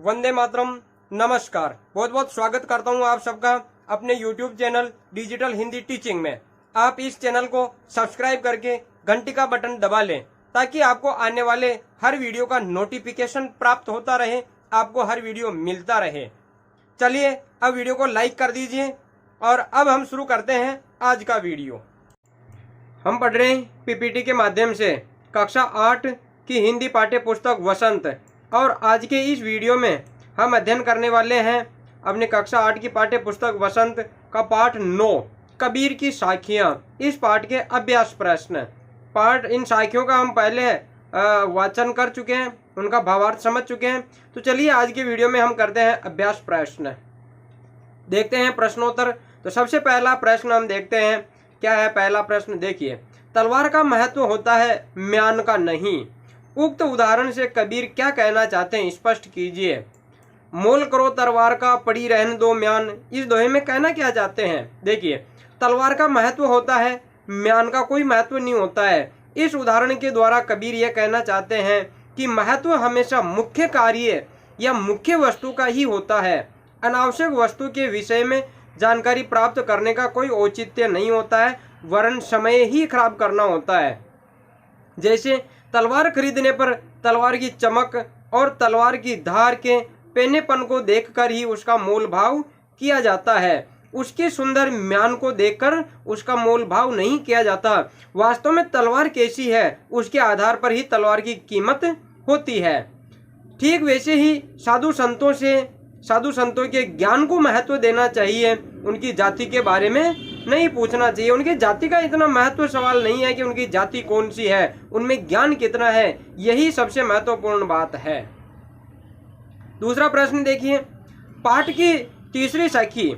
वंदे मातरम। नमस्कार, बहुत बहुत स्वागत करता हूं आप सबका अपने YouTube channel digital Hindi teaching में। आप इस चैनल को सब्सक्राइब करके घंटी का बटन दबा लें ताकि आपको आने वाले हर वीडियो का नोटिफिकेशन प्राप्त होता रहे, आपको हर वीडियो मिलता रहे। चलिए अब वीडियो को लाइक कर दीजिए और अब हम शुरू करते हैं आज का वीडियो। हम पढ़ रहे हैं पीपीटी के माध्यम से कक्षा 8 की हिंदी पाठ्य पुस्तक वसंत, और आज के इस वीडियो में हम अध्ययन करने वाले हैं अपने कक्षा 8 की पाठ्य पुस्तक वसंत का पाठ 9 कबीर की साखियाँ। इस पाठ के अभ्यास प्रश्न इन साखियों का हम पहले वाचन कर चुके हैं, उनका भावार्थ समझ चुके हैं। तो चलिए आज के वीडियो में हम करते हैं अभ्यास प्रश्न। देखते हैं प्रश्नोत्तर। तो सबसे पहला प्रश्न हम देखते हैं, क्या है पहला प्रश्न। देखिए, तलवार का महत्व होता है, म्यान का नहीं। उक्त उदाहरण से कबीर क्या कहना चाहते हैं, स्पष्ट कीजिए। मोल करो तलवार का, पड़ी रहने दो म्यान। इस दोहे में कहना क्या चाहते हैं। देखिए, तलवार का महत्व होता है, म्यान का कोई महत्व नहीं होता है। इस उदाहरण के द्वारा कबीर यह कहना चाहते हैं कि महत्व हमेशा मुख्य कार्य या मुख्य वस्तु का ही होता है। अनावश्यक वस्तु के विषय में जानकारी प्राप्त करने का कोई औचित्य नहीं होता है, वरन समय ही खराब करना होता है। जैसे तलवार खरीदने पर तलवार की चमक और तलवार की धार के पेनेपन को देखकर ही उसका मोल भाव किया जाता है, उसके सुंदर म्यान को देखकर उसका मोल भाव नहीं किया जाता। वास्तव में तलवार कैसी है उसके आधार पर ही तलवार की कीमत होती है। ठीक वैसे ही साधु संतों के ज्ञान को महत्व देना चाहिए, उनकी जाति के बारे में नहीं पूछना चाहिए। उनकी जाति का इतना महत्व सवाल नहीं है कि उनकी जाति कौन सी है, उनमें ज्ञान कितना है, यही सबसे महत्वपूर्ण बात है। दूसरा प्रश्न देखिए, पाठ की तीसरी साखी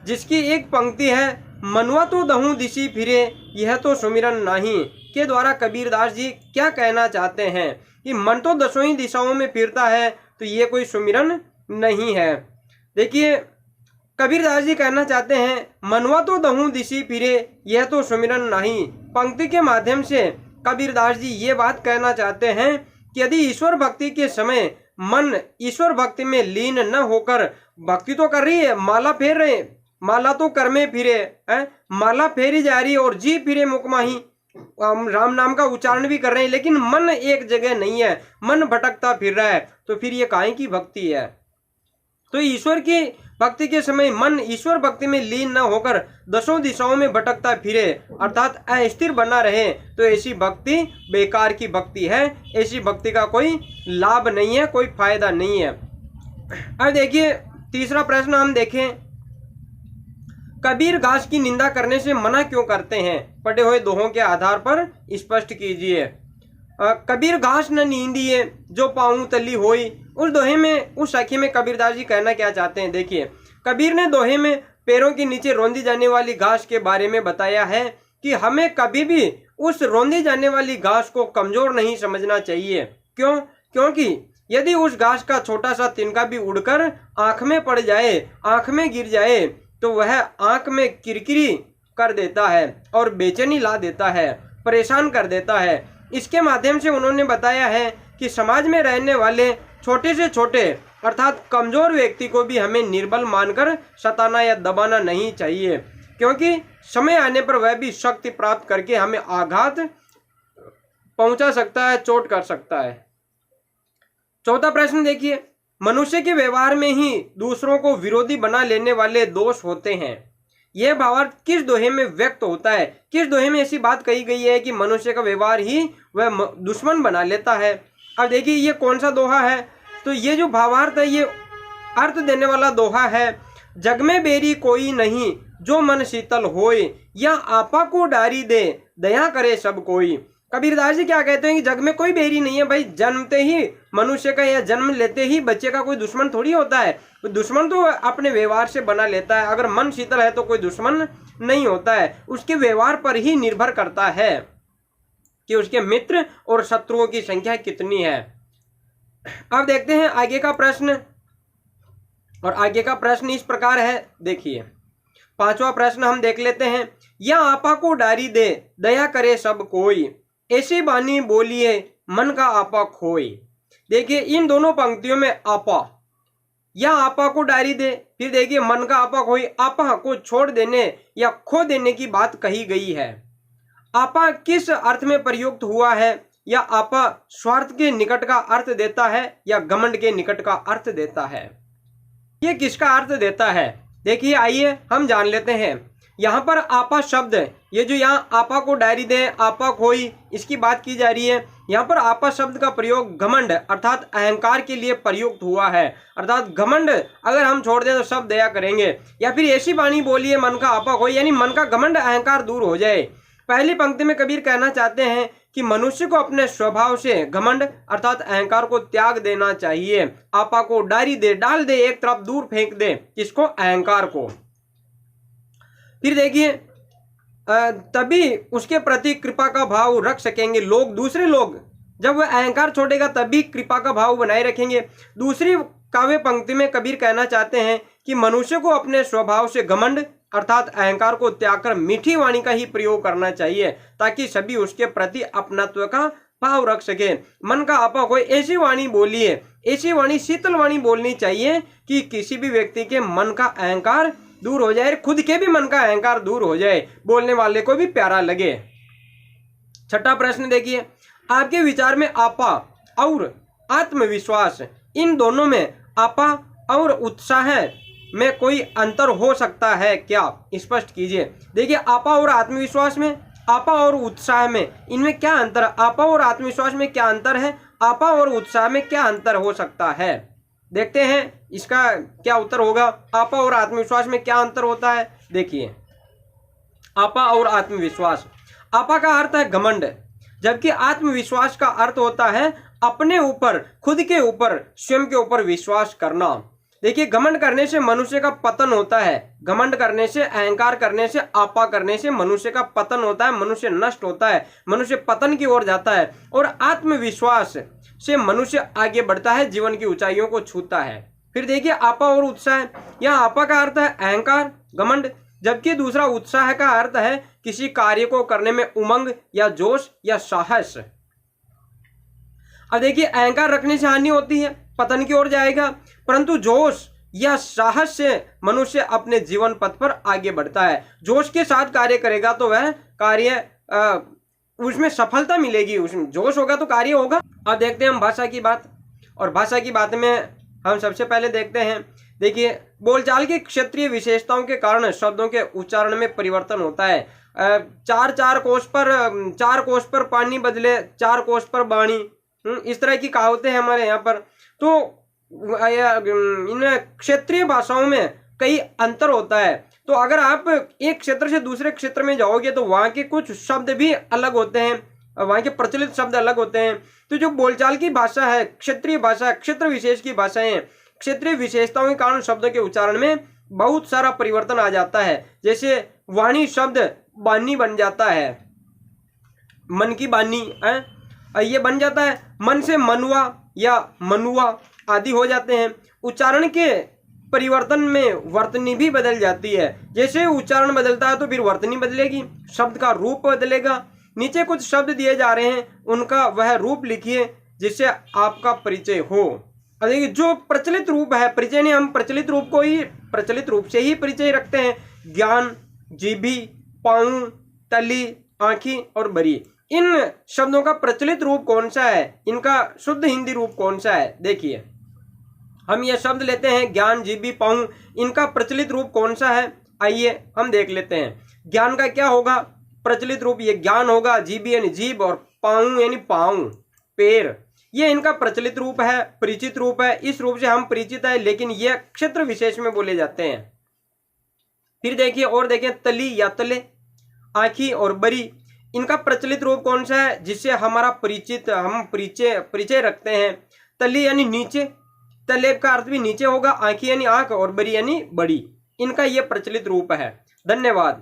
जिसकी एक पंक्ति है, मनुआ तो दहूं दिशी फिरे यह तो सुमिरन नहीं, के द्वारा कबीरदास जी क्या कहना चाहते हैं कि मन तो दसों ही दिशाओं में फिरता है, तो ये कोई सुमिरन नहीं है। देखिए, कबीरदास जी कहना चाहते हैं मनवा तो दहूं दिशी फिरे यह तो सुमिरन नहीं। पंक्ति के माध्यम से कबीरदास जी ये बात कहना चाहते हैं कि यदि ईश्वर भक्ति के समय मन ईश्वर भक्ति में लीन न होकर भक्ति तो कर रही है, माला फेर रहे, माला तो कर में फिरे है, माला फेरी जा रही है और जी फिरे मुकमाही, राम नाम का उच्चारण भी कर रहे हैं, लेकिन मन एक जगह नहीं है, मन भटकता फिर रहा है, तो फिर ये काहे की भक्ति है। तो ईश्वर की भक्ति के समय मन ईश्वर भक्ति में लीन न होकर दसों दिशाओं में भटकता फिरे अर्थात अस्थिर बना रहे, तो ऐसी भक्ति बेकार की भक्ति है, ऐसी भक्ति का कोई लाभ नहीं है, कोई फायदा नहीं है। अब देखिए तीसरा प्रश्न हम देखें, कबीर घास की निंदा करने से मना क्यों करते हैं, पढ़े हुए दोहों के आधार पर स्पष्ट कीजिए। कबीर घास न नींदिए जो पाऊं तली होई, उस दोहे में उस साखी में कबीरदास जी कहना क्या चाहते हैं। देखिए, कबीर ने दोहे में पैरों के नीचे रौंदी जाने वाली घास के बारे में बताया है कि हमें कभी भी उस रौंदी जाने वाली घास को कमजोर नहीं समझना चाहिए। क्यों? क्योंकि यदि उस घास का छोटा सा तिनका भी उड़कर आंख में पड़ जाए, आंख में गिर जाए, तो वह आंख में किरकिरी कर देता है और बेचैनी ला देता है, परेशान कर देता है। इसके माध्यम से उन्होंने बताया है कि समाज में रहने वाले छोटे से छोटे अर्थात कमजोर व्यक्ति को भी हमें निर्बल मानकर सताना या दबाना नहीं चाहिए, क्योंकि समय आने पर वह भी शक्ति प्राप्त करके हमें आघात पहुंचा सकता है, चोट कर सकता है। चौथा प्रश्न देखिए, मनुष्य के व्यवहार में ही दूसरों को विरोधी बना लेने वाले दोष होते हैं। यह भावार्थ किस दोहे में व्यक्त होता है, किस दोहे में ऐसी बात कही गई है कि मनुष्य का व्यवहार ही वह दुश्मन बना लेता है। अब देखिए ये कौन सा दोहा है, तो ये जो भावार्थ है ये अर्थ देने वाला दोहा है। जग में बेरी कोई नहीं जो मन शीतल होए, या आपा को डारी दे दया करे सब कोई। कबीरदास जी क्या कहते हैं कि जग में कोई बेरी नहीं है। भाई जन्मते ही मनुष्य का या जन्म लेते ही बच्चे का कोई दुश्मन थोड़ी होता है, दुश्मन तो अपने व्यवहार से बना लेता है। अगर मन शीतल है तो कोई दुश्मन नहीं होता है, उसके व्यवहार पर ही निर्भर करता है कि उसके मित्र और शत्रुओं की संख्या कितनी है। अब देखते हैं आगे का प्रश्न, और आगे का प्रश्न इस प्रकार है। देखिए पांचवा प्रश्न हम देख लेते हैं, या आपा को डारी दे दया करे सब कोई, ऐसी बानी बोलिए मन का आपा खोई। देखिए इन दोनों पंक्तियों में आपा या आपा को डायरी दे। फिर देखिए मन का आपा खोई, आपा को छोड़ देने या खो देने की बात कही गई है। आपा किस अर्थ में प्रयुक्त हुआ है? या आपा स्वार्थ के निकट का अर्थ देता है या घमंड के निकट का अर्थ देता है? ये किसका अर्थ देता है? देखिए आइए हम जान लेते हैं। यहाँ पर आपा शब्द, ये जो यहाँ आपा को डायरी दे, आपा खोई, इसकी बात की जा रही है। यहाँ पर आपा शब्द का प्रयोग घमंड अर्थात अहंकार के लिए प्रयुक्त हुआ है। अर्थात घमंड अगर हम छोड़ दें तो सब दया करेंगे। या फिर ऐसी वाणी बोलिए मन का आपा खोई, यानी मन का घमंड अहंकार दूर हो जाए। पहली पंक्ति में कबीर कहना चाहते हैं कि मनुष्य को अपने स्वभाव से घमंड अर्थात अहंकार को त्याग देना चाहिए। आपा को डायरी दे, डाल दे एक तरफ, दूर फेंक दे, किसको? अहंकार को। फिर देखिए तभी उसके प्रति कृपा का भाव रख सकेंगे लोग, दूसरे लोग। जब वह अहंकार छोड़ेगा तभी कृपा का भाव बनाए रखेंगे। दूसरी काव्य पंक्ति में कबीर कहना चाहते हैं कि मनुष्य को अपने स्वभाव से घमंड अर्थात अहंकार को त्याग कर मीठी वाणी का ही प्रयोग करना चाहिए, ताकि सभी उसके प्रति अपनत्व का भाव रख सके। मन का आपा कोई ऐसी वाणी बोलिए, ऐसी वाणी शीतल वाणी बोलनी चाहिए कि किसी भी व्यक्ति के मन का अहंकार दूर हो जाए, खुद के भी मन का अहंकार दूर हो जाए, बोलने वाले को भी प्यारा लगे। छठा प्रश्न देखिए, आपके विचार में आपा और आत्मविश्वास, इन दोनों में आपा और उत्साह में कोई अंतर हो सकता है क्या? स्पष्ट कीजिए। देखिए आपा और आत्मविश्वास में, आपा और उत्साह में, इनमें क्या अंतर? आपा और आत्मविश्वास में क्या अंतर है? आपा और उत्साह में क्या अंतर हो सकता है? देखते हैं इसका क्या उत्तर होगा। आपा और आत्मविश्वास में क्या अंतर होता है? देखिए आपा और आत्मविश्वास, आपा का अर्थ है घमंड, जबकि आत्मविश्वास का अर्थ होता है अपने ऊपर, खुद के ऊपर, स्वयं के ऊपर विश्वास करना। देखिए घमंड करने से मनुष्य का पतन होता है, घमंड करने से, अहंकार करने से, आपा करने से मनुष्य का पतन होता है, मनुष्य नष्ट होता है, मनुष्य पतन की ओर जाता है। और आत्मविश्वास से मनुष्य आगे बढ़ता है, जीवन की ऊंचाइयों को छूता है। फिर देखिए आपा और उत्साह, यहाँ आपा का अर्थ है अहंकार, घमंड, जबकि दूसरा उत्साह का अर्थ है किसी कार्य को करने में उमंग या जोश या साहस। अब देखिए अहंकार रखने से हानि होती है, पतन की ओर जाएगा, परंतु जोश या साहस से मनुष्य अपने जीवन पथ पर आगे बढ़ता है। जोश के साथ कार्य करेगा तो वह कार्य उसमें सफलता मिलेगी, उसमें जोश होगा तो कार्य होगा। अब देखते हैं हम भाषा की बात, और भाषा की बात में हम सबसे पहले देखते हैं, देखिए बोलचाल की क्षेत्रीय विशेषताओं के कारण शब्दों के उच्चारण में परिवर्तन होता है। चार कोस पर पानी बदले 4 कोस पर बाणी, इस तरह की कहावतें हैं हमारे यहाँ पर। तो इन क्षेत्रीय भाषाओं में कई अंतर होता है। तो अगर आप एक क्षेत्र से दूसरे क्षेत्र में जाओगे तो वहाँ के कुछ शब्द भी अलग होते हैं, वहाँ के प्रचलित शब्द अलग होते हैं। तो जो बोलचाल की भाषा है, क्षेत्रीय भाषा, क्षेत्र विशेष की भाषाएं, क्षेत्रीय विशेषताओं के कारण शब्दों के उच्चारण में बहुत सारा परिवर्तन आ जाता है। जैसे वाणी शब्द बानी बन जाता है, मन की बानी है, ये बन जाता है। मन से मनुआ या मनुआ आदि हो जाते हैं। उच्चारण के परिवर्तन में वर्तनी भी बदल जाती है। जैसे उच्चारण बदलता है तो फिर वर्तनी बदलेगी, शब्द का रूप बदलेगा। नीचे कुछ शब्द दिए जा रहे हैं, उनका वह रूप लिखिए जिससे आपका परिचय हो। अब देखिए जो प्रचलित रूप है, परिचय नहीं, हम प्रचलित रूप को ही प्रचलित रूप से ही परिचय रखते हैं। ज्ञान, जीभी, पाँव, तली, आँखी और बरी, इन शब्दों का प्रचलित रूप कौन सा है, इनका शुद्ध हिंदी रूप कौन सा है? देखिए हम ये शब्द लेते हैं ज्ञान, जीभी, पाँव, इनका प्रचलित रूप कौन सा है? आइए हम देख लेते हैं। ज्ञान का क्या होगा प्रचलित रूप? ये ज्ञान होगा। जीभी यानी जीभ और पाँव यानी पाँव, पैर, ये इनका प्रचलित रूप है, परिचित रूप है। इस रूप से हम परिचित है, लेकिन ये क्षेत्र विशेष में बोले जाते हैं। फिर देखिए और देखिए तली या तले, आँखी और बरी, इनका प्रचलित रूप कौन सा है जिससे हमारा हम परिचय रखते हैं? तली यानी नीचे, तले का अर्थ भी नीचे होगा, आँखी यानी आँख और बरी यानी बड़ी, इनका ये प्रचलित रूप है। धन्यवाद।